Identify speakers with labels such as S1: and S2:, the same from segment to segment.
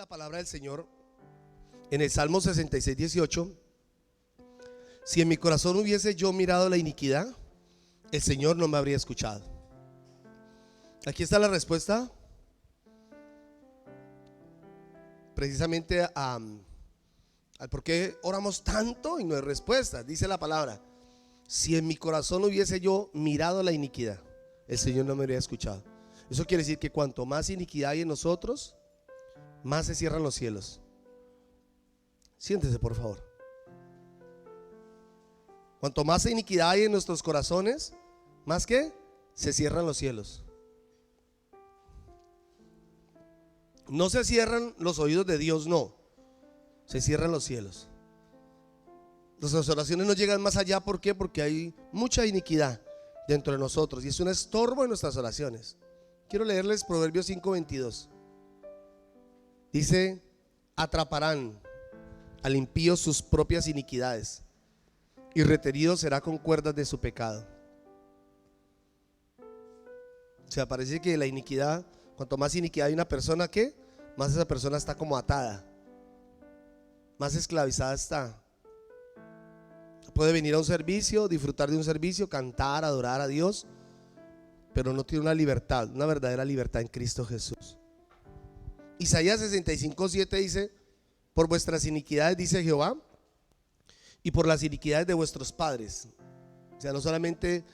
S1: palabra del Señor en el Salmo 66, 18. Si en mi corazón hubiese yo mirado la iniquidad, el Señor no me habría escuchado. Aquí está la respuesta precisamente al por qué oramos tanto y no hay respuesta. Dice la palabra: si en mi corazón hubiese yo mirado la iniquidad, el Señor no me habría escuchado. Eso quiere decir que cuanto más iniquidad hay en nosotros, más se cierran los cielos. Siéntese, por favor. Cuanto más iniquidad hay en nuestros corazones, más que se cierran los cielos. No se cierran los oídos de Dios, no. Se cierran los cielos. Nuestras oraciones no llegan más allá. ¿Por qué? Porque hay mucha iniquidad dentro de nosotros y es un estorbo en nuestras oraciones. Quiero leerles Proverbios 5:22. Dice: atraparán al impío sus propias iniquidades, y retenido será con cuerdas de su pecado. O sea, parece que la iniquidad, cuanto más iniquidad hay una persona, ¿qué? Más esa persona está como atada, más esclavizada está. Puede venir a un servicio, disfrutar de un servicio, cantar, adorar a Dios, pero no tiene una libertad, una verdadera libertad en Cristo Jesús. Isaías 65:7 dice: por vuestras iniquidades, dice Jehová, y por las iniquidades de vuestros padres. O sea, no solamente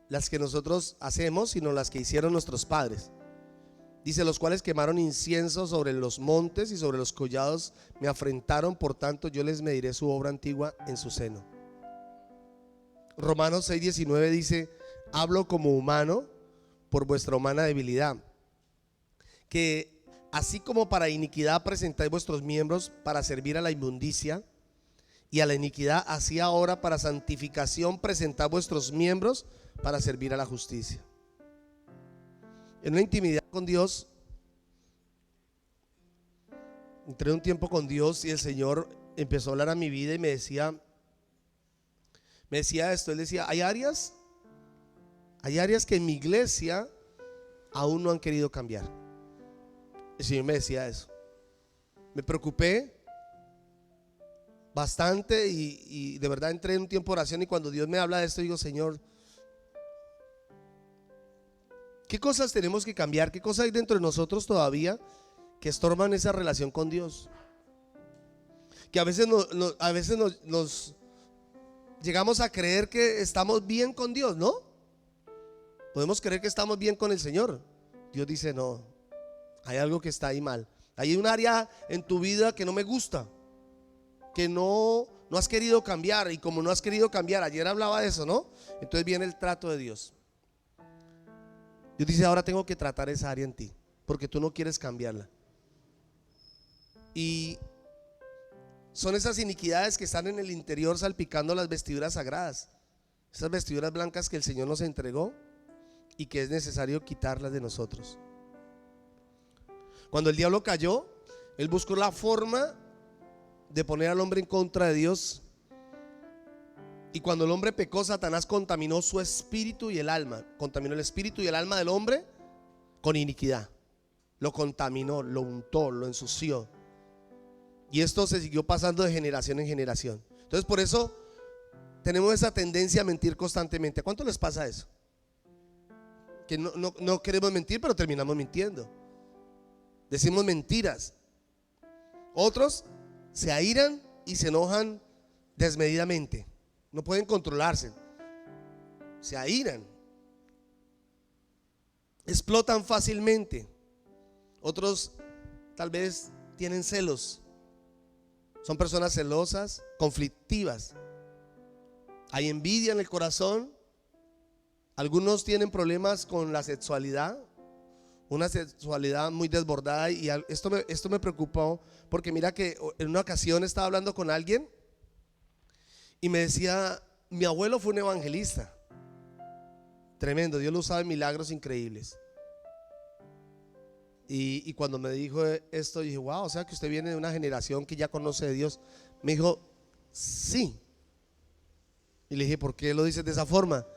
S1: las que nosotros hacemos, sino las que hicieron nuestros padres. Dice: los cuales quemaron incienso sobre los montes y sobre los collados me afrentaron, por tanto yo les mediré su obra antigua en su seno. Romanos 6:19 dice: hablo como humano por vuestra humana debilidad, que así como para iniquidad presentáis vuestros miembros para servir a la inmundicia, y a la iniquidad, así ahora para santificación presentad vuestros miembros para servir a la justicia. En una intimidad con Dios, entré un tiempo con Dios y el Señor empezó a hablar a mi vida y me decía esto. Él decía: hay áreas que en mi iglesia aún no han querido cambiar. El Señor me decía eso. Me preocupé bastante y de verdad entré en un tiempo de oración, y cuando Dios me habla de esto digo: Señor, ¿qué cosas tenemos que cambiar? ¿Qué cosas hay dentro de nosotros todavía que estorban esa relación con Dios? Que a veces nos llegamos a creer que estamos bien con Dios, ¿no? Podemos creer que estamos bien con el Señor. Dios dice: no, hay algo que está ahí mal. Hay un área en tu vida que no me gusta, que no has querido cambiar. Y como no has querido cambiar, ayer hablaba de eso, ¿no? Entonces viene el trato de Dios. Dios dice: ahora tengo que tratar esa área en ti, porque tú no quieres cambiarla. Y son esas iniquidades que están en el interior salpicando las vestiduras sagradas, esas vestiduras blancas que el Señor nos entregó y que es necesario quitarlas de nosotros. Cuando el diablo cayó, él buscó la forma de poner al hombre en contra de Dios. Y cuando el hombre pecó, Satanás contaminó su espíritu y el alma. Contaminó el espíritu y el alma del hombre con iniquidad. Lo contaminó, lo untó, lo ensució. Y esto se siguió pasando de generación en generación. Entonces por eso tenemos esa tendencia a mentir constantemente. ¿A cuánto les pasa eso? Que no queremos mentir, pero terminamos mintiendo. Decimos mentiras. Otros se airan y se enojan desmedidamente. No pueden controlarse. Se airan. Explotan fácilmente. Otros tal vez tienen celos. Son personas celosas, conflictivas. Hay envidia en el corazón. Algunos tienen problemas con la sexualidad, una sexualidad muy desbordada. Y esto me preocupó, porque mira que en una ocasión estaba hablando con alguien y me decía: mi abuelo fue un evangelista tremendo, Dios lo usaba en milagros increíbles. Y cuando me dijo esto, dije: wow, o sea que usted viene de una generación que ya conoce de Dios. Me dijo: sí. Y le dije: ¿por qué lo dices de esa forma?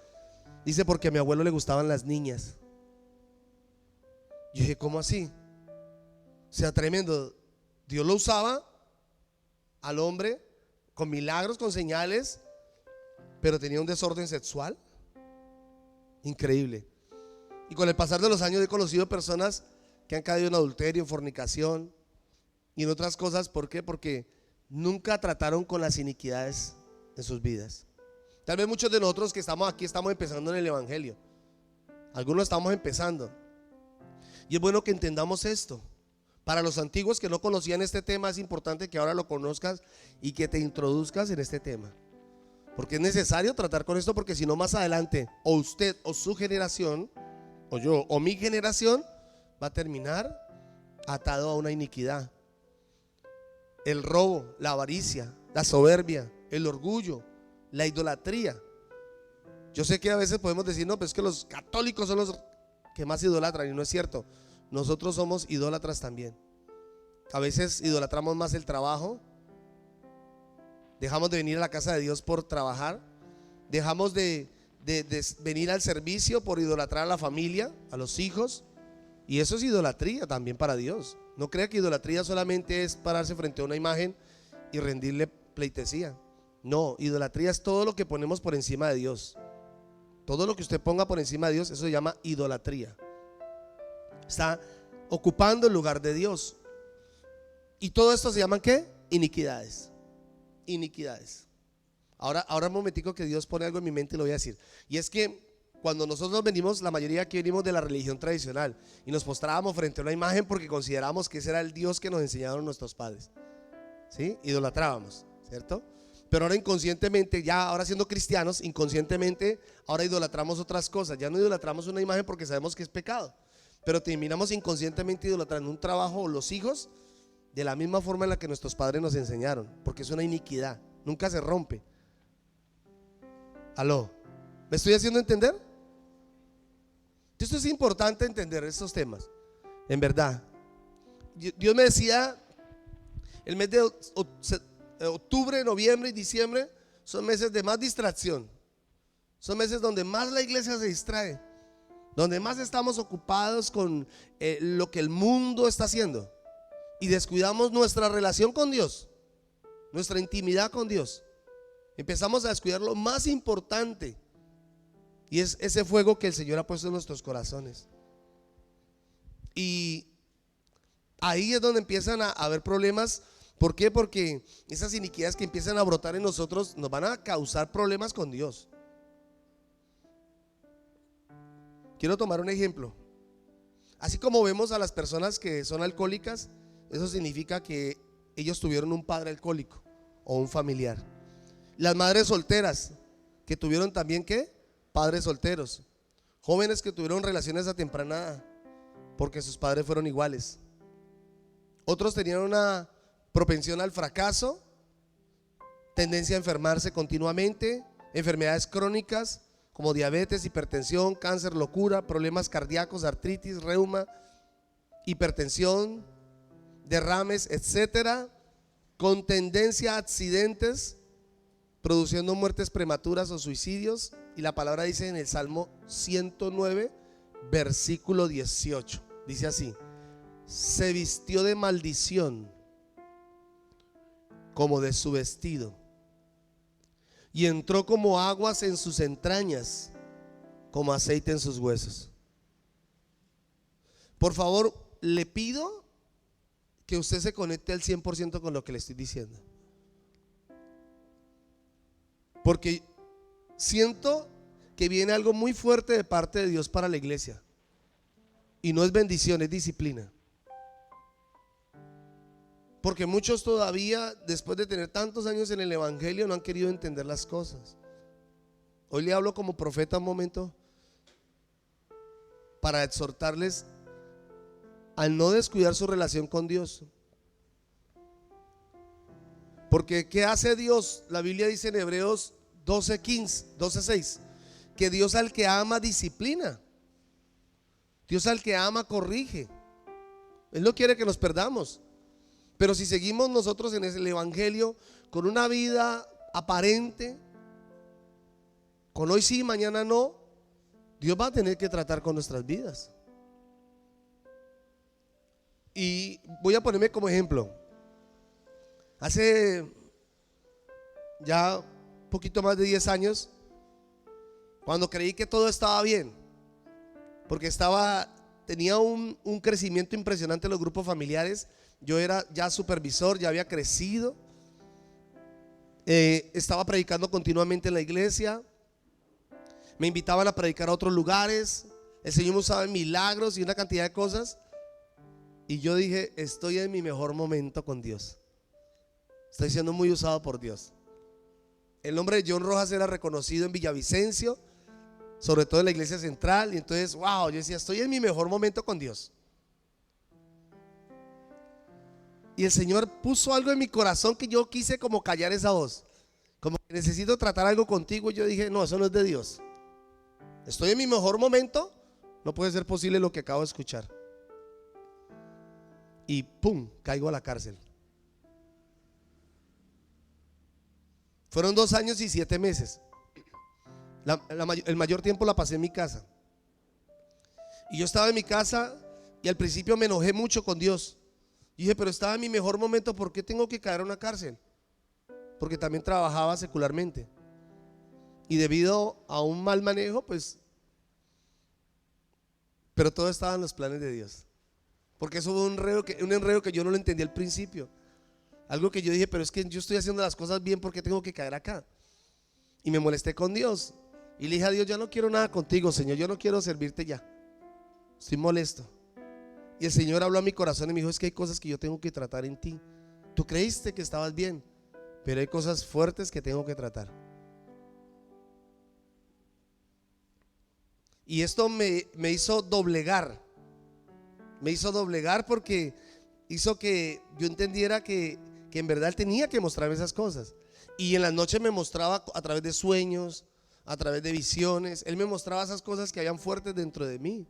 S1: Dice: porque a mi abuelo le gustaban las niñas. Yo dije: ¿cómo así? O sea, tremendo. Dios lo usaba al hombre con milagros, con señales, pero tenía un desorden sexual increíble. Y con el pasar de los años he conocido personas que han caído en adulterio, en fornicación y en otras cosas. ¿Por qué? Porque nunca trataron con las iniquidades en sus vidas. Tal vez muchos de nosotros que estamos aquí estamos empezando en el evangelio. Algunos estamos empezando. Y es bueno que entendamos esto. Para los antiguos que no conocían este tema, es importante que ahora lo conozcas y que te introduzcas en este tema. Porque es necesario tratar con esto, porque si no, más adelante o usted o su generación, o yo o mi generación, va a terminar atado a una iniquidad. El robo, la avaricia, la soberbia, el orgullo, la idolatría. Yo sé que a veces podemos decir, no, pues es que los católicos son los que más idolatran, y no es cierto. Nosotros somos idólatras también. A veces idolatramos más el trabajo. Dejamos de venir a la casa de Dios por trabajar. Dejamos de venir al servicio por idolatrar a la familia, a los hijos. Y eso es idolatría también para Dios. No crea que idolatría solamente es pararse frente a una imagen y rendirle pleitesía. No, idolatría es todo lo que ponemos por encima de Dios. Todo lo que usted ponga por encima de Dios, eso se llama idolatría. Está ocupando el lugar de Dios. Y todo esto se llaman ¿qué? Iniquidades. Iniquidades. Ahora un momentico, que Dios pone algo en mi mente y lo voy a decir. Y es que cuando nosotros venimos, la mayoría aquí venimos de la religión tradicional y nos postrábamos frente a una imagen porque considerábamos que ese era el Dios que nos enseñaron nuestros padres. ¿Sí? Idolatrábamos, ¿cierto? Pero ahora inconscientemente, ya ahora siendo cristianos, inconscientemente ahora idolatramos otras cosas. Ya no idolatramos una imagen porque sabemos que es pecado, pero terminamos inconscientemente idolatrando un trabajo o los hijos de la misma forma en la que nuestros padres nos enseñaron, porque es una iniquidad, nunca se rompe. ¿Aló? ¿Me estoy haciendo entender? Esto es importante entender estos temas, en verdad. Dios me decía, el mes de octubre, noviembre y diciembre son meses de más distracción. Son meses donde más la iglesia se distrae, donde más estamos ocupados con lo que el mundo está haciendo, y descuidamos nuestra relación con Dios, nuestra intimidad con Dios. Empezamos a descuidar lo más importante, y es ese fuego que el Señor ha puesto en nuestros corazones. Y ahí es donde empiezan a haber problemas. ¿Por qué? Porque esas iniquidades que empiezan a brotar en nosotros nos van a causar problemas con Dios. Quiero tomar un ejemplo. Así como vemos a las personas que son alcohólicas, eso significa que ellos tuvieron un padre alcohólico o un familiar. Las madres solteras que tuvieron también ¿qué? Padres solteros. Jóvenes que tuvieron relaciones a temprana edad porque sus padres fueron iguales. Otros tenían una propensión al fracaso, tendencia a enfermarse continuamente, enfermedades crónicas como diabetes, hipertensión, cáncer, locura, problemas cardíacos, artritis, reuma, hipertensión, derrames, etcétera, con tendencia a accidentes, produciendo muertes prematuras o suicidios. Y la palabra dice en el Salmo 109, versículo 18, dice así: se vistió de maldición como de su vestido, y entró como aguas en sus entrañas, como aceite en sus huesos. Por favor, le pido que usted se conecte al 100% con lo que le estoy diciendo, porque siento que viene algo muy fuerte de parte de Dios para la iglesia, y no es bendición, es disciplina. Porque muchos todavía, después de tener tantos años en el evangelio, no han querido entender las cosas. Hoy le hablo como profeta un momento para exhortarles a no descuidar su relación con Dios. Porque ¿qué hace Dios? La Biblia dice en Hebreos 12:6 que Dios al que ama disciplina, Dios al que ama corrige. Él no quiere que nos perdamos. Pero si seguimos nosotros en el evangelio con una vida aparente, con hoy sí, mañana no, Dios va a tener que tratar con nuestras vidas. Y voy a ponerme como ejemplo. Hace ya un poquito más de 10 años, cuando creí que todo estaba bien, porque tenía un crecimiento impresionante en los grupos familiares. Yo era ya supervisor, ya había crecido, estaba predicando continuamente en la iglesia, me invitaban a predicar a otros lugares, el Señor me usaba en milagros y una cantidad de cosas. Y yo dije, estoy en mi mejor momento con Dios, estoy siendo muy usado por Dios. El nombre de John Rojas era reconocido en Villavicencio, sobre todo en la iglesia central. Y entonces, wow, yo decía, estoy en mi mejor momento con Dios. Y el Señor puso algo en mi corazón que yo quise como callar esa voz, como que necesito tratar algo contigo. Y yo dije, no, eso no es de Dios. Estoy en mi mejor momento, no puede ser posible lo que acabo de escuchar. Y pum, caigo a la cárcel. Fueron 2 años y 7 meses. El mayor tiempo la pasé en mi casa. Y yo estaba en mi casa y al principio me enojé mucho con Dios. Y dije, pero estaba en mi mejor momento, ¿por qué tengo que caer a una cárcel? Porque también trabajaba secularmente. Y debido a un mal manejo, pues, pero todo estaba en los planes de Dios. Porque eso fue un enredo que yo no lo entendí al principio. Algo que yo dije, pero es que yo estoy haciendo las cosas bien, ¿por qué tengo que caer acá? Y me molesté con Dios. Y le dije a Dios, ya no quiero nada contigo, Señor, yo no quiero servirte ya. Estoy molesto. Y el Señor habló a mi corazón y me dijo, es que hay cosas que yo tengo que tratar en ti. Tú creíste que estabas bien, pero hay cosas fuertes que tengo que tratar. Y esto me hizo doblegar. Me hizo doblegar porque hizo que yo entendiera que en verdad Él tenía que mostrarme esas cosas. Y en las noches me mostraba a través de sueños, a través de visiones. Él me mostraba esas cosas que habían fuertes dentro de mí.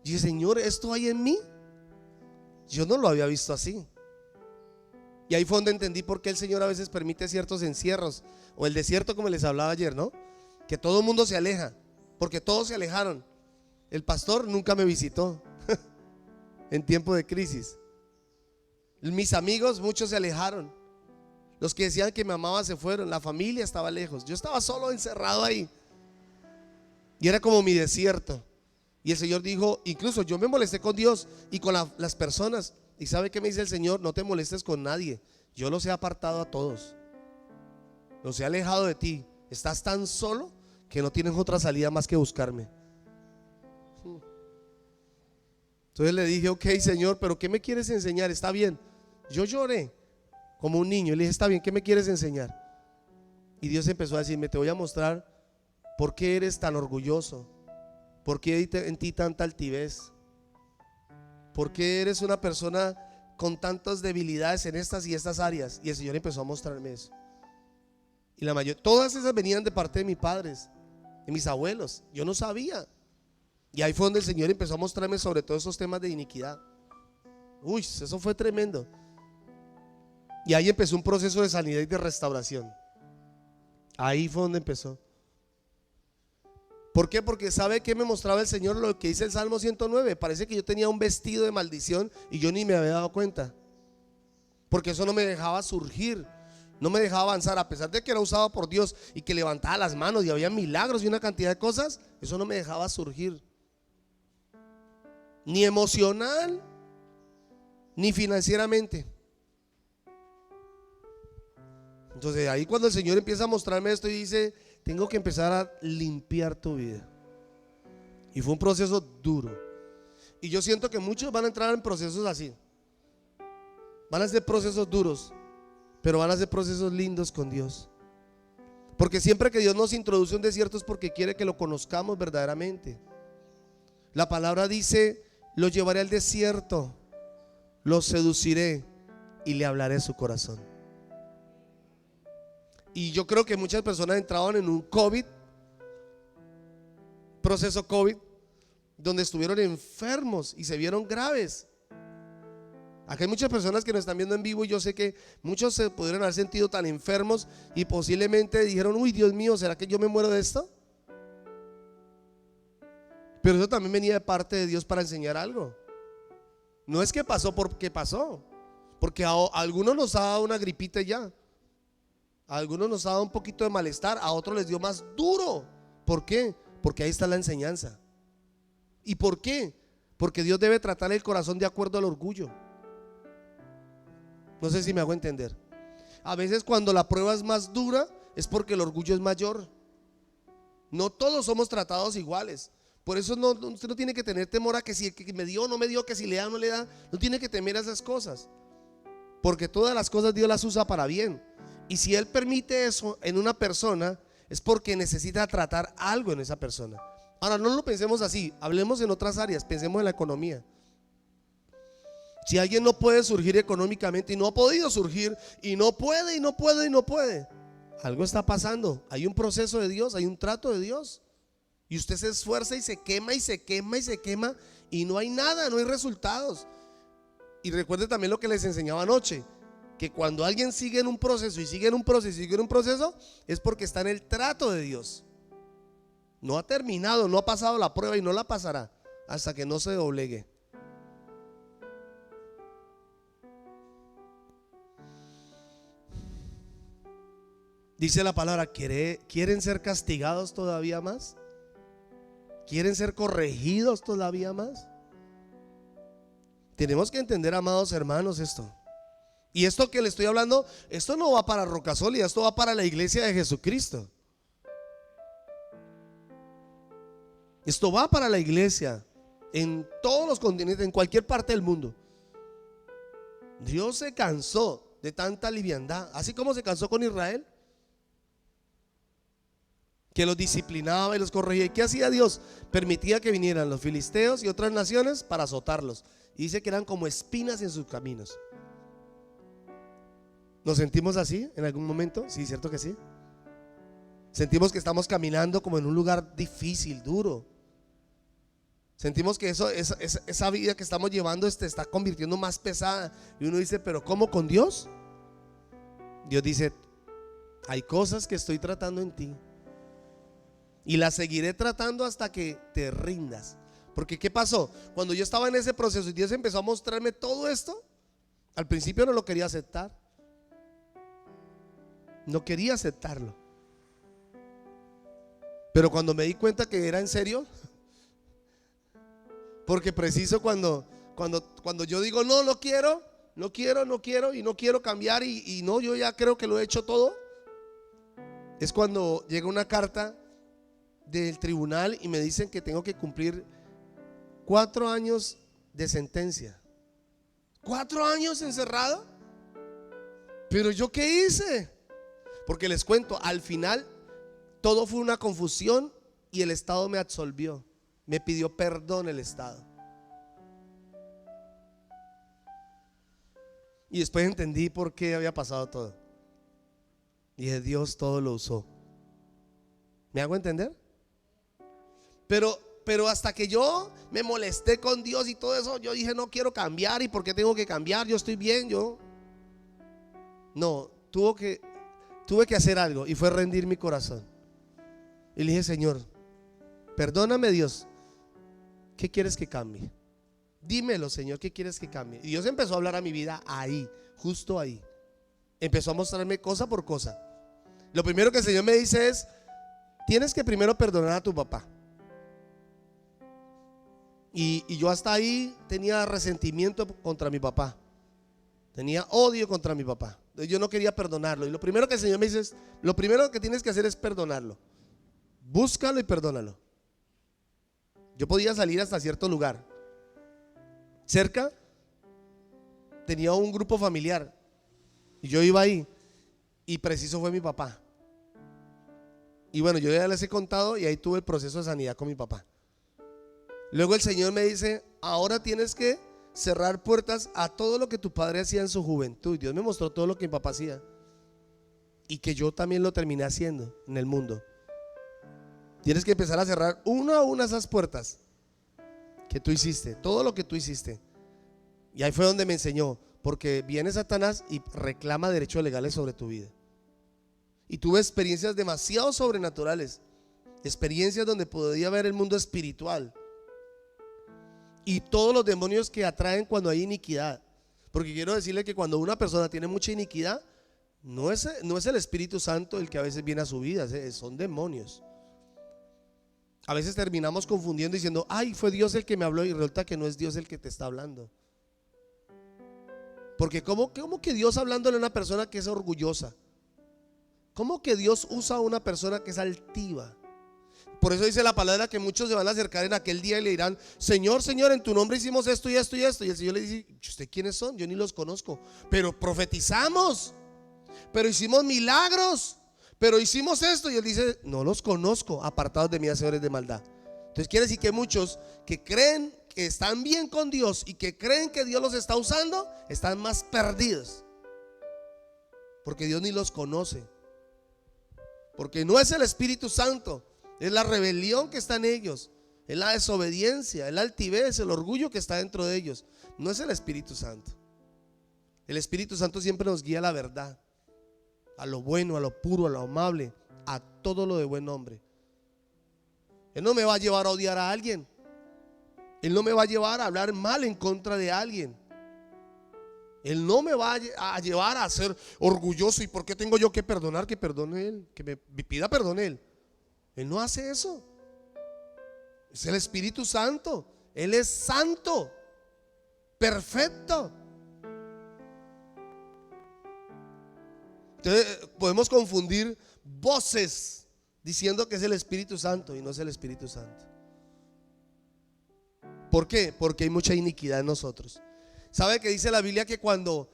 S1: Y dije, Señor, ¿esto hay en mí? Yo no lo había visto así. Y ahí fue donde entendí por qué el Señor a veces permite ciertos encierros, o el desierto, como les hablaba ayer, ¿no? Que todo el mundo se aleja, porque todos se alejaron. El pastor nunca me visitó en tiempo de crisis. Mis amigos, muchos se alejaron. Los que decían que me amaban se fueron. La familia estaba lejos. Yo estaba solo, encerrado ahí. Y era como mi desierto. Y el Señor dijo, incluso yo me molesté con Dios y con las personas. ¿Y sabe qué me dice el Señor? No te molestes con nadie. Yo los he apartado a todos. Los he alejado de ti. Estás tan solo que no tienes otra salida más que buscarme. Entonces le dije, ok, Señor, pero ¿qué me quieres enseñar? Está bien. Yo lloré como un niño. Le dije, está bien, ¿qué me quieres enseñar? Y Dios empezó a decirme, te voy a mostrar por qué eres tan orgulloso, por qué hay en ti tanta altivez, por qué eres una persona con tantas debilidades en estas y estas áreas. Y el Señor empezó a mostrarme eso. Y todas esas venían de parte de mis padres, de mis abuelos. Yo no sabía. Y ahí fue donde el Señor empezó a mostrarme sobre todos esos temas de iniquidad. Uy, eso fue tremendo. Y ahí empezó un proceso de sanidad y de restauración. Ahí fue donde empezó. ¿Por qué? Porque ¿sabe qué me mostraba el Señor? Lo que dice el Salmo 109. Parece que yo tenía un vestido de maldición y yo ni me había dado cuenta. Porque eso no me dejaba surgir, no me dejaba avanzar. A pesar de que era usado por Dios y que levantaba las manos y había milagros y una cantidad de cosas, eso no me dejaba surgir. Ni emocional, ni financieramente. Entonces ahí cuando el Señor empieza a mostrarme esto y dice, tengo que empezar a limpiar tu vida. Y fue un proceso duro. Y yo siento que muchos van a entrar en procesos así. Van a ser procesos duros, pero van a ser procesos lindos con Dios. Porque siempre que Dios nos introduce un desierto es porque quiere que lo conozcamos verdaderamente. La palabra dice, lo llevaré al desierto, lo seduciré y le hablaré a su corazón. Y yo creo que muchas personas entraban en un proceso COVID, donde estuvieron enfermos y se vieron graves. Aquí hay muchas personas que nos están viendo en vivo y yo sé que muchos se pudieron haber sentido tan enfermos y posiblemente dijeron, uy, Dios mío, ¿será que yo me muero de esto? Pero eso también venía de parte de Dios para enseñar algo. No es que pasó porque pasó, porque a algunos nos ha dado una gripita y ya. A algunos nos ha dado un poquito de malestar, a otros les dio más duro. ¿Por qué? Porque ahí está la enseñanza. ¿Y por qué? Porque Dios debe tratar el corazón de acuerdo al orgullo. No sé si me hago entender. A veces cuando la prueba es más dura es porque el orgullo es mayor. No todos somos tratados iguales. Por eso usted no tiene que tener temor a que si que me dio o no me dio, que si le da o no le da. No tiene que temer a esas cosas, porque todas las cosas Dios las usa para bien. Y si Él permite eso en una persona, es porque necesita tratar algo en esa persona. Ahora, no lo pensemos así, hablemos en otras áreas, pensemos en la economía. Si alguien no puede surgir económicamente y no ha podido surgir, y no puede, y no puede, y no puede, algo está pasando. Hay un proceso de Dios, hay un trato de Dios. Y usted se esfuerza y se quema y se quema y se quema, y no hay nada, no hay resultados. Y recuerde también lo que les enseñaba anoche, que cuando alguien sigue en un proceso y sigue en un proceso y sigue en un proceso, es porque está en el trato de Dios. No ha terminado, no ha pasado la prueba y no la pasará hasta que no se doblegue. Dice la palabra, ¿quieren ser castigados todavía más? ¿Quieren ser corregidos todavía más? Tenemos que entender, amados hermanos, esto. Y esto que le estoy hablando, esto no va para Roca Sólida, esto va para la iglesia de Jesucristo. Esto va para la iglesia en todos los continentes, en cualquier parte del mundo. Dios se cansó de tanta liviandad, así como se cansó con Israel, que los disciplinaba y los corregía. ¿Y qué hacía Dios? Permitía que vinieran los filisteos y otras naciones para azotarlos. Y dice que eran como espinas en sus caminos. ¿Nos sentimos así en algún momento? Sí, cierto que sí. Sentimos que estamos caminando como en un lugar difícil, duro. Sentimos que esa vida que estamos llevando está convirtiendo más pesada. Y uno dice, ¿pero cómo con Dios? Dios dice, hay cosas que estoy tratando en ti y las seguiré tratando hasta que te rindas. Porque ¿qué pasó? Cuando yo estaba en ese proceso y Dios empezó a mostrarme todo esto, al principio no lo quería aceptar. No quería aceptarlo. Pero cuando me di cuenta que era en serio, porque preciso cuando yo digo no quiero y no quiero cambiar y no, yo ya creo que lo he hecho todo, es cuando llega una carta del tribunal y me dicen que tengo que cumplir 4 años de sentencia. 4 años encerrado. Pero ¿yo qué hice? Porque les cuento, al final todo fue una confusión y el Estado me absolvió. Me pidió perdón el Estado. Y después entendí por qué había pasado todo. Y dije, Dios todo lo usó. ¿Me hago entender? Pero hasta que yo me molesté con Dios y todo eso, yo dije, no quiero cambiar. ¿Y por qué tengo que cambiar? Yo estoy bien, No, tuve que hacer algo, y fue rendir mi corazón. Y le dije, Señor, perdóname, Dios, ¿qué quieres que cambie? Dímelo, Señor, ¿qué quieres que cambie? Y Dios empezó a hablar a mi vida ahí, justo ahí. Empezó a mostrarme cosa por cosa. Lo primero que el Señor me dice es, tienes que primero perdonar a tu papá. Y yo hasta ahí tenía resentimiento contra mi papá. Tenía odio contra mi papá. Yo no quería perdonarlo. Y lo primero que el Señor me dice es, lo primero que tienes que hacer es perdonarlo. Búscalo y perdónalo. Yo podía salir hasta cierto lugar. Cerca tenía un grupo familiar y yo iba ahí, y preciso fue mi papá. Y bueno, yo ya les he contado, y ahí tuve el proceso de sanidad con mi papá. Luego el Señor me dice, ahora tienes que cerrar puertas a todo lo que tu padre hacía en su juventud. Dios me mostró todo lo que mi papá hacía y que yo también lo terminé haciendo en el mundo. Tienes que empezar a cerrar una a una esas puertas que tú hiciste, todo lo que tú hiciste. Y ahí fue donde me enseñó, porque viene Satanás y reclama derechos legales sobre tu vida. Y tuve experiencias demasiado sobrenaturales, experiencias donde podía ver el mundo espiritual. y todos los demonios que atraen cuando hay iniquidad. Porque quiero decirle que cuando una persona tiene mucha iniquidad, no es el Espíritu Santo el que a veces viene a su vida, son demonios. A veces terminamos confundiendo diciendo, ay, fue Dios el que me habló, y resulta que no es Dios el que te está hablando. Porque ¿cómo que Dios hablándole a una persona que es orgullosa? ¿Cómo que Dios usa a una persona que es altiva? Por eso dice la palabra que muchos se van a acercar en aquel día y le dirán, Señor, Señor, en tu nombre hicimos esto y esto y esto. Y el Señor le dice, ¿usted quiénes son? Yo ni los conozco. Pero profetizamos, pero hicimos milagros, pero hicimos esto. Y él dice, no los conozco, apartados de mí, hacedores de maldad. Entonces quiere decir que muchos que creen que están bien con Dios y que creen que Dios los está usando, están más perdidos, porque Dios ni los conoce. Porque no es el Espíritu Santo, es la rebelión que está en ellos, es la desobediencia, es la altivez, el orgullo que está dentro de ellos. No es el Espíritu Santo. El Espíritu Santo siempre nos guía a la verdad, a lo bueno, a lo puro, a lo amable, a todo lo de buen nombre. Él no me va a llevar a odiar a alguien. Él no me va a llevar a hablar mal en contra de alguien. Él no me va a llevar a ser orgulloso. ¿Y por qué tengo yo que perdonar? Que perdone Él, que me pida perdón Él. Él no hace eso. Es el Espíritu Santo. Él es santo, perfecto. Entonces podemos confundir voces diciendo que es el Espíritu Santo y no es el Espíritu Santo. ¿Por qué? Porque hay mucha iniquidad en nosotros. ¿Sabe que dice la Biblia que cuando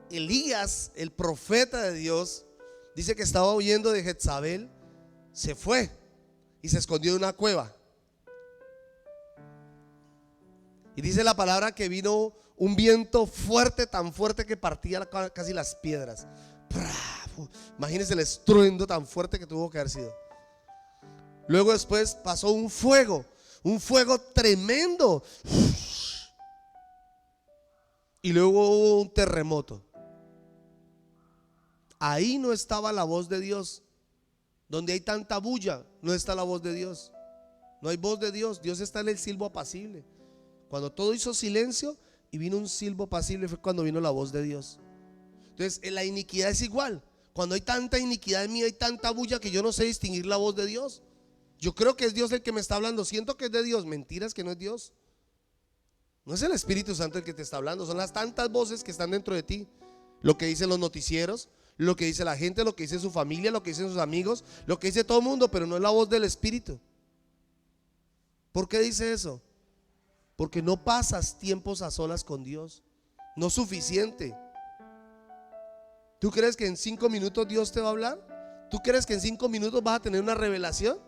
S1: Elías, el profeta de Dios, dice que estaba huyendo de Jezabel, se fue y se escondió en una cueva? Y dice la palabra que vino un viento fuerte, tan fuerte que partía casi las piedras. Imagínense el estruendo tan fuerte que tuvo que haber sido. Luego después pasó un fuego tremendo. Y luego hubo un terremoto. Ahí no estaba la voz de Dios. Donde hay tanta bulla, no está la voz de Dios. No hay voz de Dios. Dios está en el silbo apacible. Cuando todo hizo silencio y vino un silbo apacible, fue cuando vino la voz de Dios. Entonces la iniquidad es igual. Cuando hay tanta iniquidad en mí, hay tanta bulla que yo no sé distinguir la voz de Dios. Yo creo que es Dios el que me está hablando. Siento que es de Dios. Mentiras, que no es Dios. No es el Espíritu Santo el que te está hablando. Son las tantas voces que están dentro de ti. Lo que dicen los noticieros, lo que dice la gente, lo que dice su familia, lo que dicen sus amigos, lo que dice todo el mundo, pero no es la voz del Espíritu. ¿Por qué dice eso? Porque no pasas tiempos a solas con Dios. No es suficiente. ¿Tú crees que en 5 minutos Dios te va a hablar? ¿Tú crees que en 5 minutos vas a tener una revelación?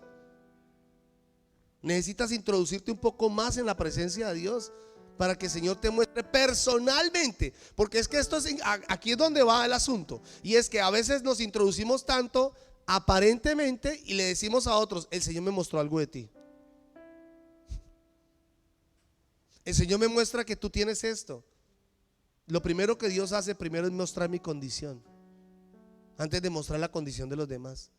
S1: Necesitas introducirte un poco más en la presencia de Dios para que el Señor te muestre personalmente. Porque es que aquí es donde va el asunto. Y es que a veces nos introducimos tanto aparentemente y le decimos a otros, el Señor me mostró algo de ti. El Señor me muestra que tú tienes esto. Lo primero que Dios hace primero es mostrar mi condición, antes de mostrar la condición de los demás.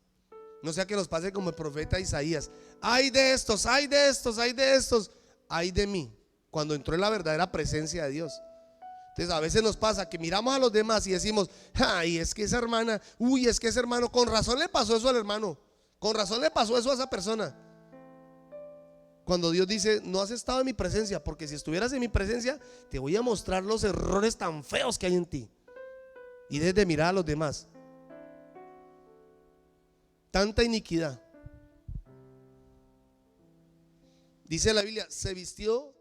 S1: No sea que nos pase como el profeta Isaías. Ay de estos, ay de estos, ay de estos, ay de mí, cuando entró en la verdadera presencia de Dios. Entonces a veces nos pasa que miramos a los demás y decimos, ay, es que esa hermana, uy, es que ese hermano, con razón le pasó eso al hermano, con razón le pasó eso a esa persona. Cuando Dios dice, no has estado en mi presencia, porque si estuvieras en mi presencia te voy a mostrar los errores tan feos que hay en ti. Y desde mirar a los demás. Tanta iniquidad. Dice la Biblia, se vistió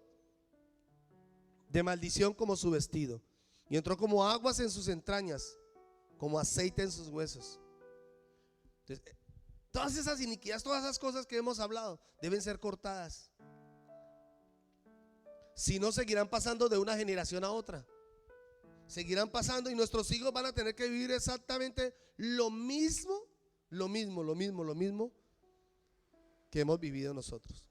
S1: de maldición como su vestido, y entró como aguas en sus entrañas, como aceite en sus huesos. Entonces, todas esas iniquidades, todas esas cosas que hemos hablado deben ser cortadas. Si no, seguirán pasando de una generación a otra. Seguirán pasando y nuestros hijos van a tener que vivir exactamente lo mismo que hemos vivido nosotros.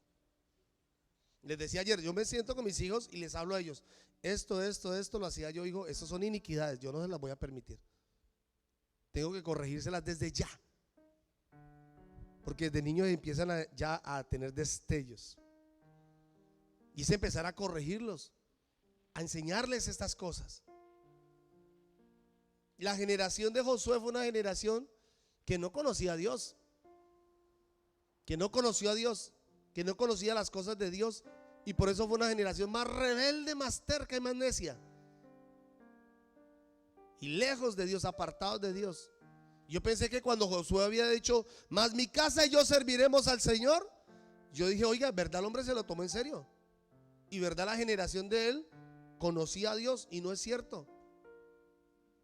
S1: Les decía ayer, yo me siento con mis hijos y les hablo a ellos. Esto lo hacía yo, hijo, eso son iniquidades, yo no se las voy a permitir. Tengo que corregírselas desde ya. Porque desde niños empiezan ya a tener destellos. Y es empezar a corregirlos, a enseñarles estas cosas. La generación de Josué fue una generación que no conocía a Dios, que no conoció a Dios, que no conocía las cosas de Dios, y por eso fue una generación más rebelde, más terca y más necia, y lejos de Dios, apartados de Dios. Yo pensé que cuando Josué había dicho, más mi casa y yo serviremos al Señor, yo dije, oiga, ¿verdad el hombre se lo tomó en serio? Y verdad la generación de él conocía a Dios, y no es cierto.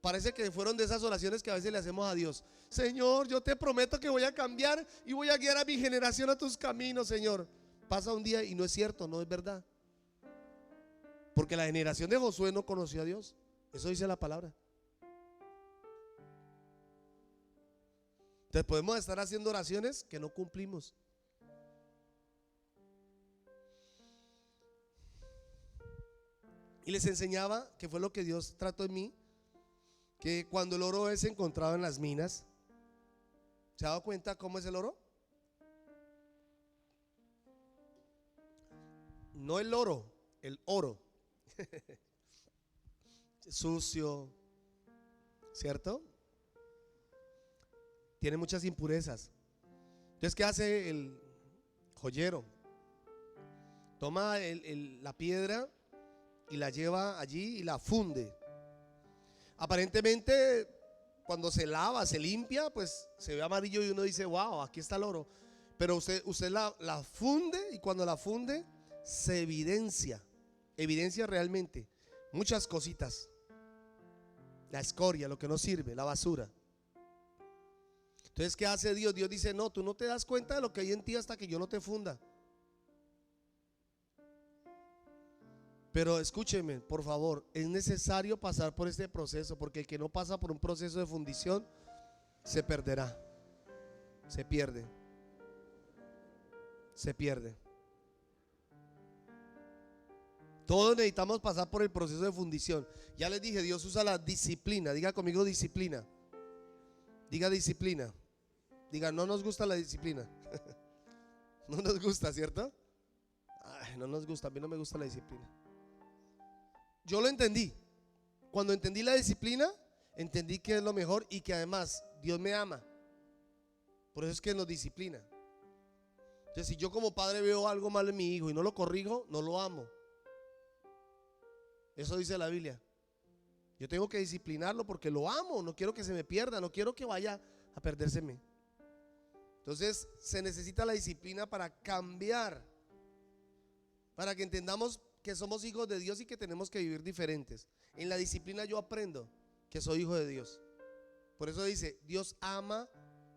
S1: Parece que fueron de esas oraciones que a veces le hacemos a Dios. Señor, yo te prometo que voy a cambiar y voy a guiar a mi generación a tus caminos, Señor. Pasa un día y no es cierto, no es verdad. Porque la generación de Josué no conoció a Dios. Eso dice la palabra. Entonces podemos estar haciendo oraciones que no cumplimos. Y les enseñaba, que fue lo que Dios trató en mí, que cuando el oro es encontrado en las minas, ¿se ha dado cuenta cómo es el oro? No el oro, el oro. Sucio, ¿cierto? Tiene muchas impurezas. Entonces, ¿qué hace el joyero? Toma la piedra y la lleva allí y la funde. Aparentemente, cuando se lava, se limpia, pues se ve amarillo y uno dice, wow, aquí está el oro. Pero usted la funde, y cuando la funde se evidencia realmente muchas cositas. La escoria, lo que no sirve, la basura. Entonces, ¿qué hace Dios? Dios dice, no, tú no te das cuenta de lo que hay en ti hasta que yo no te funda. Pero escúcheme, por favor, es necesario pasar por este proceso, porque el que no pasa por un proceso de fundición se perderá, se pierde. Todos necesitamos pasar por el proceso de fundición. Ya les dije, Dios usa la disciplina. Diga conmigo disciplina. Diga disciplina. Diga, no nos gusta la disciplina. No nos gusta, ¿cierto? Ay, no nos gusta, a mí no me gusta la disciplina. Yo lo entendí. Cuando entendí la disciplina, entendí que es lo mejor y que además Dios me ama. Por eso es que nos disciplina. Entonces, si yo como padre veo algo malo en mi hijo y no lo corrijo, no lo amo. Eso dice la Biblia. Yo tengo que disciplinarlo porque lo amo. No quiero que se me pierda, no quiero que vaya a perdérseme. Entonces, se necesita la disciplina para cambiar, para que entendamos que somos hijos de Dios y que tenemos que vivir diferentes. En la disciplina yo aprendo que soy hijo de Dios. Por eso dice, Dios ama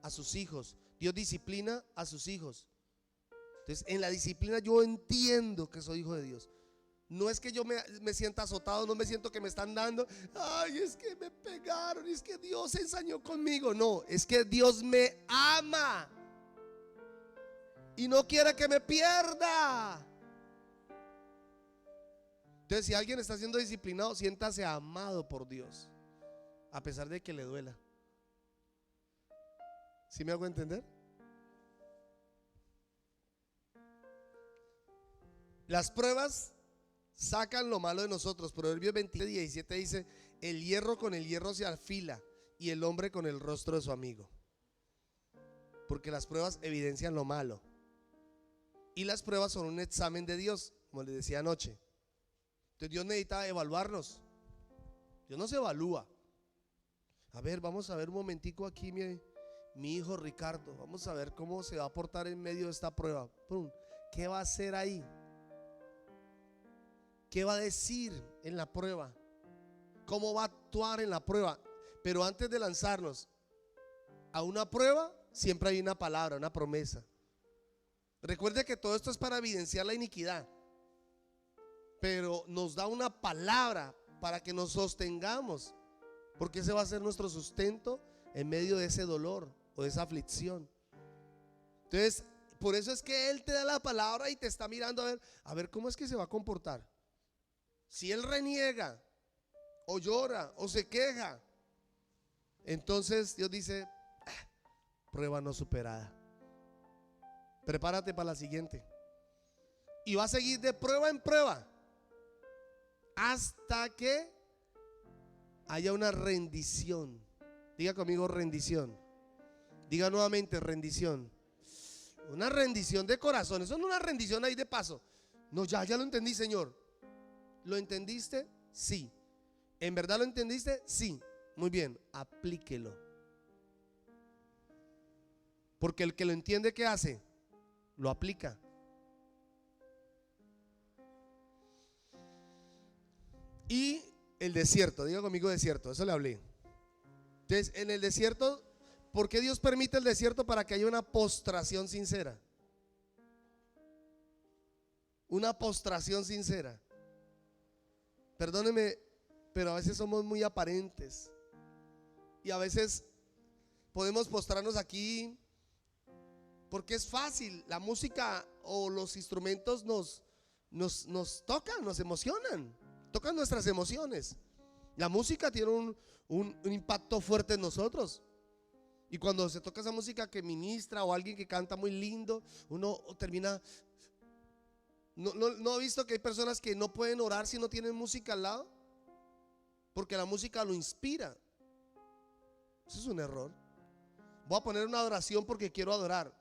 S1: a sus hijos, Dios disciplina a sus hijos. Entonces, en la disciplina yo entiendo que soy hijo de Dios. No es que yo me sienta azotado, no me siento que me están dando, ay, es que me pegaron, es que Dios se ensañó conmigo. No, es que Dios me ama y no quiere que me pierda. Entonces, si alguien está siendo disciplinado, siéntase amado por Dios, a pesar de que le duela. ¿Sí me hago entender? Las pruebas sacan lo malo de nosotros. Proverbios 20:17 dice, el hierro con el hierro se afila y el hombre con el rostro de su amigo. Porque las pruebas evidencian lo malo. Y las pruebas son un examen de Dios, como les decía anoche. Entonces Dios necesita evaluarnos. Dios no se evalúa. A ver, vamos a ver un momentico aquí mi hijo Ricardo. Vamos a ver cómo se va a portar en medio de esta prueba. ¡Pum! ¿Qué va a hacer ahí? ¿Qué va a decir en la prueba? ¿Cómo va a actuar en la prueba? Pero antes de lanzarnos a una prueba, siempre hay una palabra, una promesa. Recuerde que todo esto es para evidenciar la iniquidad, pero nos da una palabra para que nos sostengamos, porque ese va a ser nuestro sustento en medio de ese dolor o de esa aflicción. Entonces, por eso es que Él te da la palabra y te está mirando a ver cómo es que se va a comportar. Si él reniega o llora o se queja, entonces Dios dice, prueba no superada. Prepárate para la siguiente. Y va a seguir de prueba en prueba hasta que haya una rendición. Diga conmigo rendición. Diga nuevamente rendición. Una rendición de corazón. Eso no es una rendición ahí de paso. No, ya lo entendí, Señor. ¿Lo entendiste? Sí. ¿En verdad lo entendiste? Sí. Muy bien, aplíquelo. Porque el que lo entiende, ¿qué hace? Lo aplica. Y el desierto, diga conmigo desierto, eso le hablé. Entonces, en el desierto, ¿por qué Dios permite el desierto? Para que haya una postración sincera. Una postración sincera. Perdóneme, pero a veces somos muy aparentes. Y a veces podemos postrarnos aquí porque es fácil. La música o los instrumentos nos tocan, nos emocionan. Tocan nuestras emociones. La música tiene un impacto fuerte en nosotros. Y cuando se toca esa música que ministra o alguien que canta muy lindo, uno termina. ¿No ha visto que hay personas que no pueden orar si no tienen música al lado? Porque la música lo inspira. Eso es un error. Voy a poner una adoración porque quiero adorar.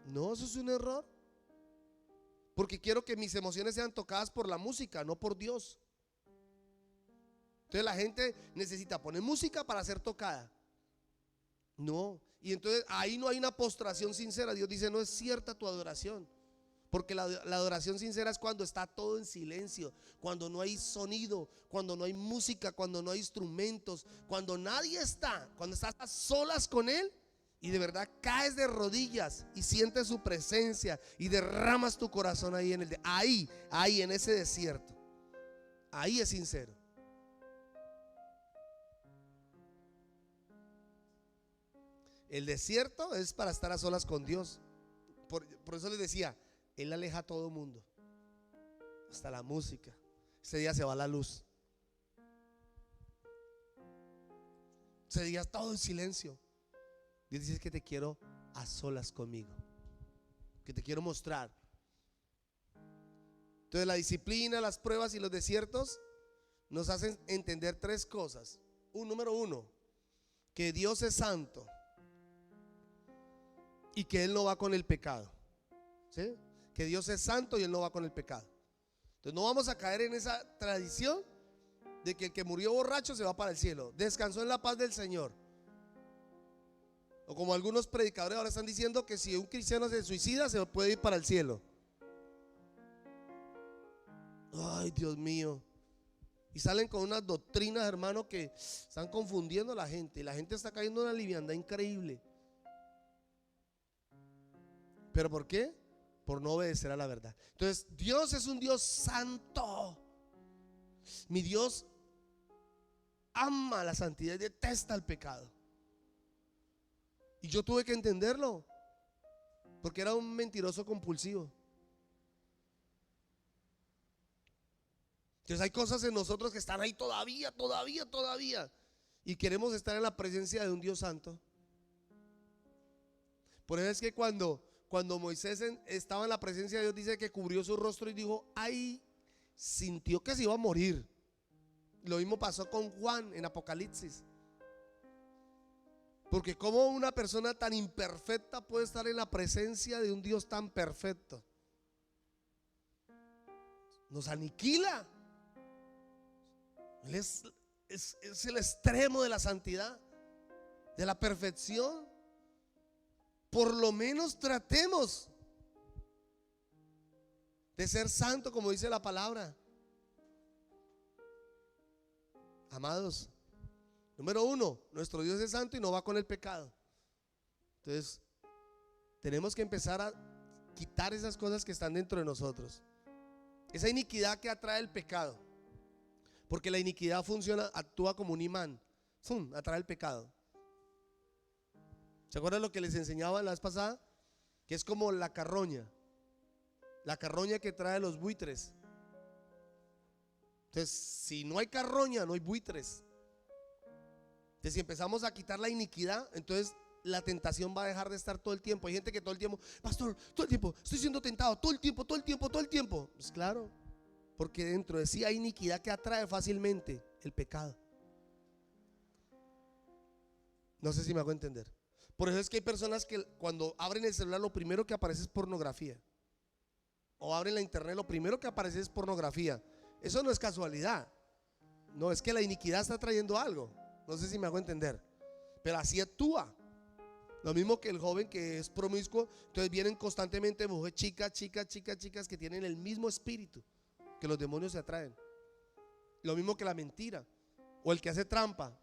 S1: No, eso es un error. Porque quiero que mis emociones sean tocadas por la música, no por Dios. Entonces la gente necesita poner música para ser tocada. No. Y entonces ahí no hay una postración sincera. Dios dice, no es cierta tu adoración. Porque la adoración sincera es cuando está todo en silencio, cuando no hay sonido, cuando no hay música, cuando no hay instrumentos, cuando nadie está, cuando estás a solas con Él. Y de verdad caes de rodillas y sientes su presencia y derramas tu corazón ahí ahí en ese desierto. Ahí es sincero. El desierto es para estar a solas con Dios. Por eso les decía, Él aleja a todo mundo, hasta la música. Ese día se va la luz. Ese día todo en silencio. Dios dice que te quiero a solas conmigo, que te quiero mostrar. Entonces la disciplina, las pruebas y los desiertos nos hacen entender tres cosas. Número uno, que Dios es santo y que Él no va con el pecado. ¿Sí? Que Dios es santo y Él no va con el pecado. Entonces no vamos a caer en esa tradición de que el que murió borracho se va para el cielo, descansó en la paz del Señor. O como algunos predicadores ahora están diciendo que si un cristiano se suicida se puede ir para el cielo. Ay, Dios mío. Y salen con unas doctrinas, hermano, que están confundiendo a la gente. Y la gente está cayendo en una liviandad increíble. ¿Pero por qué? Por no obedecer a la verdad. Entonces Dios es un Dios santo. Mi Dios ama la santidad y detesta el pecado. Y yo tuve que entenderlo, porque era un mentiroso compulsivo. Entonces hay cosas en nosotros que están ahí todavía. Y queremos estar en la presencia de un Dios santo. Por eso es que cuando Moisés estaba en la presencia de Dios, dice que cubrió su rostro y dijo, ay, sintió que se iba a morir. Lo mismo pasó con Juan en Apocalipsis. Porque como una persona tan imperfecta puede estar en la presencia de un Dios tan perfecto. Nos aniquila. Él es el extremo de la santidad, de la perfección. Por lo menos tratemos de ser santo, como dice la palabra. Amados, número uno, nuestro Dios es santo y no va con el pecado. Entonces tenemos que empezar a quitar esas cosas que están dentro de nosotros, esa iniquidad que atrae el pecado. Porque la iniquidad actúa como un imán, atrae el pecado. ¿Se acuerdan lo que les enseñaba la vez pasada? Que es como la carroña que trae los buitres. Entonces, si no hay carroña, no hay buitres. Entonces, si empezamos a quitar la iniquidad, entonces la tentación va a dejar de estar todo el tiempo. Hay gente que todo el tiempo, pastor, todo el tiempo estoy siendo tentado, todo el tiempo, todo el tiempo, todo el tiempo. Pues claro, porque dentro de sí hay iniquidad que atrae fácilmente el pecado. No sé si me hago entender. Por eso es que hay personas que cuando abren el celular lo primero que aparece es pornografía, o abren la internet lo primero que aparece es pornografía. Eso no es casualidad, no, es que la iniquidad está trayendo algo. No sé si me hago entender, pero así actúa. Lo mismo que el joven que es promiscuo, entonces vienen constantemente mujeres, chicas que tienen el mismo espíritu que los demonios se atraen. Lo mismo que la mentira, o el que hace trampa,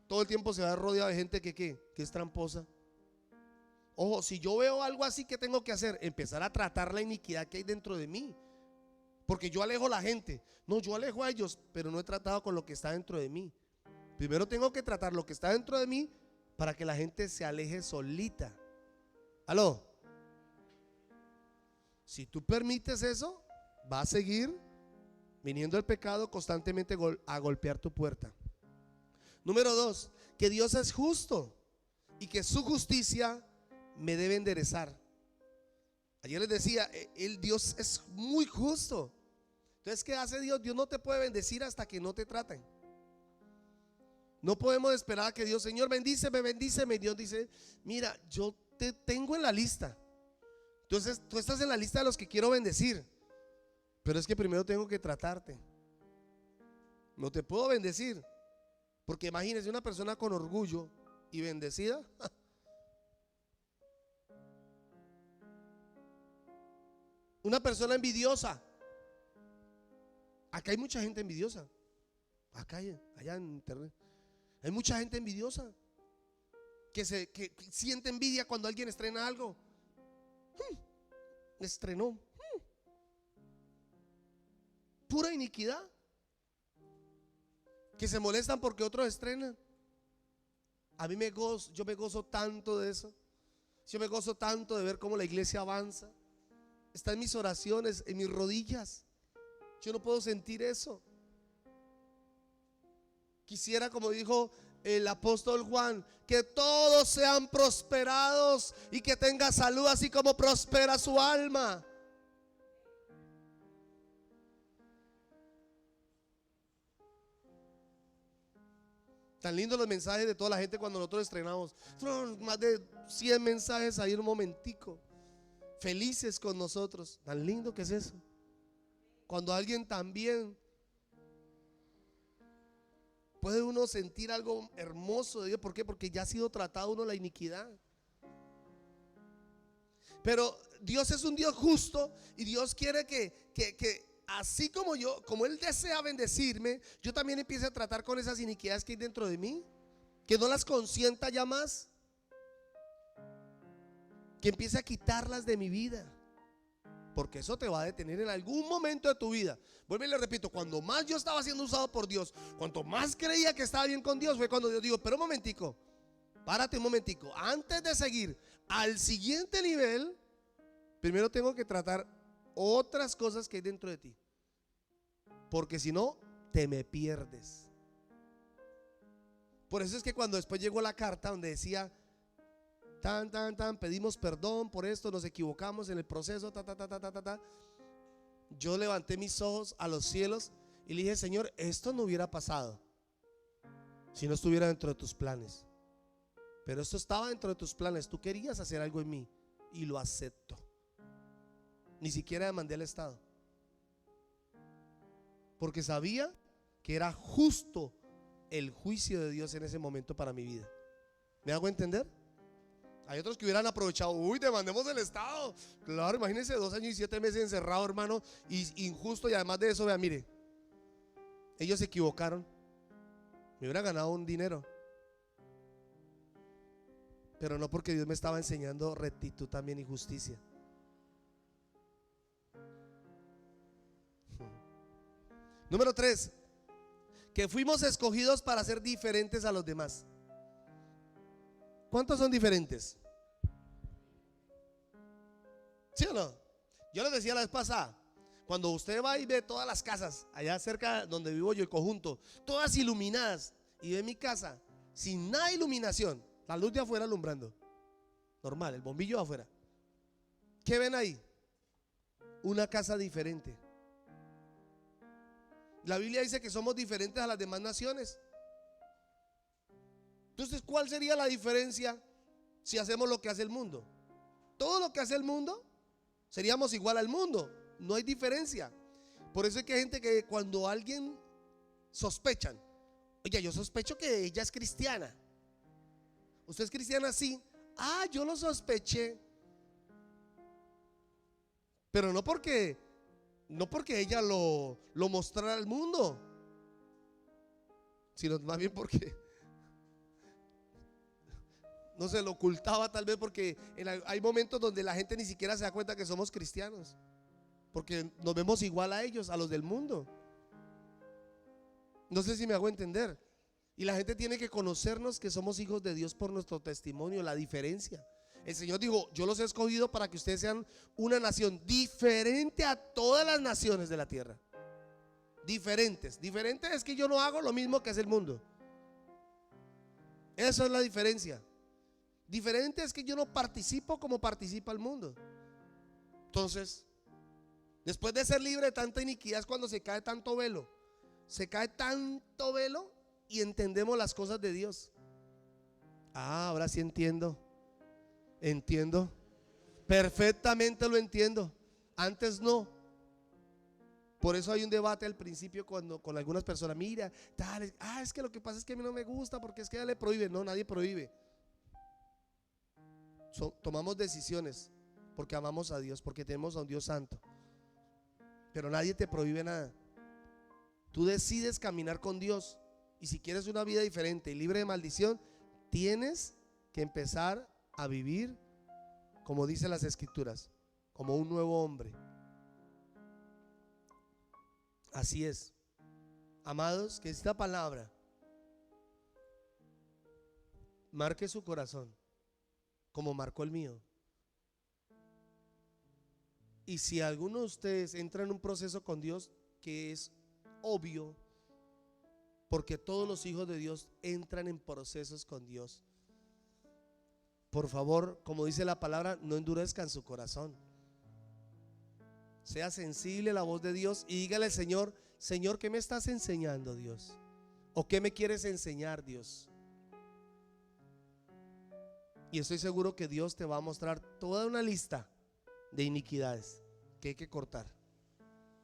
S1: todo el tiempo se va rodeado de gente que es tramposa. Ojo, si yo veo algo así, ¿qué tengo que hacer? Empezar a tratar la iniquidad que hay dentro de mí. Porque yo alejo a la gente. No, yo alejo a ellos, pero no he tratado con lo que está dentro de mí. Primero tengo que tratar lo que está dentro de mí para que la gente se aleje solita. ¿Aló? Si tú permites eso, va a seguir viniendo el pecado constantemente a golpear tu puerta. Número 2, que Dios es justo y que su justicia me debe enderezar. Ayer les decía, Dios es muy justo. Entonces, ¿qué hace Dios? Dios no te puede bendecir hasta que no te traten. No podemos esperar a que Dios, Señor, bendíceme, bendíceme. Dios dice, mira, yo te tengo en la lista. Entonces, tú estás en la lista de los que quiero bendecir, pero es que primero tengo que tratarte. No te puedo bendecir, porque imagínense una persona con orgullo y bendecida. Una persona envidiosa. Acá hay mucha gente envidiosa. Acá allá en internet hay mucha gente envidiosa que siente envidia cuando alguien estrena algo. Estrenó. Pura iniquidad. Que se molestan porque otros estrenan. A mí yo me gozo tanto de eso. Yo me gozo tanto de ver cómo la iglesia avanza. Está en mis oraciones, en mis rodillas. Yo no puedo sentir eso. Quisiera, como dijo el apóstol Juan, que todos sean prosperados y que tenga salud así como prospera su alma. Tan lindos los mensajes de toda la gente cuando nosotros estrenamos. Más de 100 mensajes ahí en un momentico, felices con nosotros. Tan lindo que es eso. Cuando alguien también puede uno sentir algo hermoso de Dios. ¿Por qué? Porque ya ha sido tratado uno la iniquidad. Pero Dios es un Dios justo y Dios quiere que así como Él desea bendecirme, yo también empiece a tratar con esas iniquidades que hay dentro de mí, que no las consienta ya más, que empiece a quitarlas de mi vida, porque eso te va a detener en algún momento de tu vida. Vuelvo y le repito, cuando más yo estaba siendo usado por Dios, cuanto más creía que estaba bien con Dios, fue cuando Dios dijo, pero un momentico, párate un momentico, antes de seguir al siguiente nivel, primero tengo que tratar otras cosas que hay dentro de ti, porque si no, te me pierdes. Por eso es que cuando después llegó la carta donde decía pedimos perdón por esto, nos equivocamos en el proceso, yo levanté mis ojos a los cielos y le dije, Señor, esto no hubiera pasado si no estuviera dentro de tus planes, pero esto estaba dentro de tus planes. Tú querías hacer algo en mí y lo acepto. Ni siquiera demandé al Estado, porque sabía que era justo el juicio de Dios en ese momento para mi vida. ¿Me hago entender? Hay otros que hubieran aprovechado, demandemos al Estado. Claro, imagínense 2 años y 7 meses encerrado, hermano, y injusto. Y además de eso, vea, mire, ellos se equivocaron, me hubieran ganado un dinero, pero no, porque Dios me estaba enseñando rectitud también y justicia. Número 3, que fuimos escogidos para ser diferentes a los demás. ¿Cuántos son diferentes? ¿Sí o no? Yo les decía la vez pasada, cuando usted va y ve todas las casas allá cerca donde vivo yo, el conjunto, todas iluminadas, y ve mi casa sin nada de iluminación, la luz de afuera alumbrando, normal, el bombillo afuera. ¿Qué ven ahí? Una casa diferente. La Biblia dice que somos diferentes a las demás naciones. Entonces, ¿cuál sería la diferencia si hacemos lo que hace el mundo? Todo lo que hace el mundo, seríamos igual al mundo. No hay diferencia. Por eso es que hay gente que cuando alguien sospechan, oye, yo sospecho que ella es cristiana. ¿Usted es cristiana? Sí. Ah, yo lo sospeché. Pero no porque ella lo mostrara al mundo, sino más bien porque no se lo ocultaba, tal vez porque hay momentos donde la gente ni siquiera se da cuenta que somos cristianos, porque nos vemos igual a ellos, a los del mundo. No sé si me hago entender. Y la gente tiene que conocernos que somos hijos de Dios por nuestro testimonio, la diferencia. El Señor dijo, yo los he escogido para que ustedes sean una nación diferente a todas las naciones de la tierra. Diferentes. Diferente es que yo no hago lo mismo que hace el mundo. Eso es la diferencia. Diferente es que yo no participo como participa el mundo. Entonces, después de ser libre de tanta iniquidad es cuando se cae tanto velo. Se cae tanto velo y entendemos las cosas de Dios. Ah, ahora sí entiendo. Entiendo. Perfectamente lo entiendo. Antes no. Por eso hay un debate al principio cuando con algunas personas, mira, tal, es que lo que pasa es que a mí no me gusta porque es que ella le prohíbe. No, nadie prohíbe. Tomamos decisiones porque amamos a Dios, porque tenemos a un Dios santo. Pero nadie te prohíbe nada. Tú decides caminar con Dios. Y si quieres una vida diferente y libre de maldición, tienes que empezar a vivir como dicen las escrituras, como un nuevo hombre. Así es. Amados, que esta palabra marque su corazón como marcó el mío. Y si alguno de ustedes entra en un proceso con Dios, que es obvio, porque todos los hijos de Dios entran en procesos con Dios, por favor, como dice la palabra, no endurezcan su corazón. Sea sensible a la voz de Dios y dígale al Señor, Señor, ¿qué me estás enseñando, Dios? ¿O qué me quieres enseñar, Dios? Y estoy seguro que Dios te va a mostrar toda una lista de iniquidades que hay que cortar.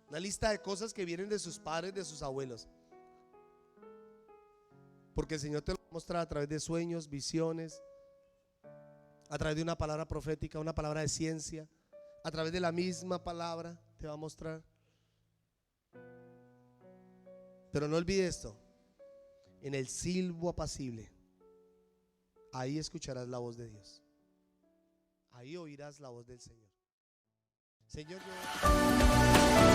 S1: Una lista de cosas que vienen de sus padres, de sus abuelos. Porque el Señor te lo va a mostrar a través de sueños, visiones, a través de una palabra profética, una palabra de ciencia, a través de la misma palabra te va a mostrar. Pero no olvides esto: en el silbo apacible, ahí escucharás la voz de Dios. Ahí oirás la voz del Señor. Señor, yo...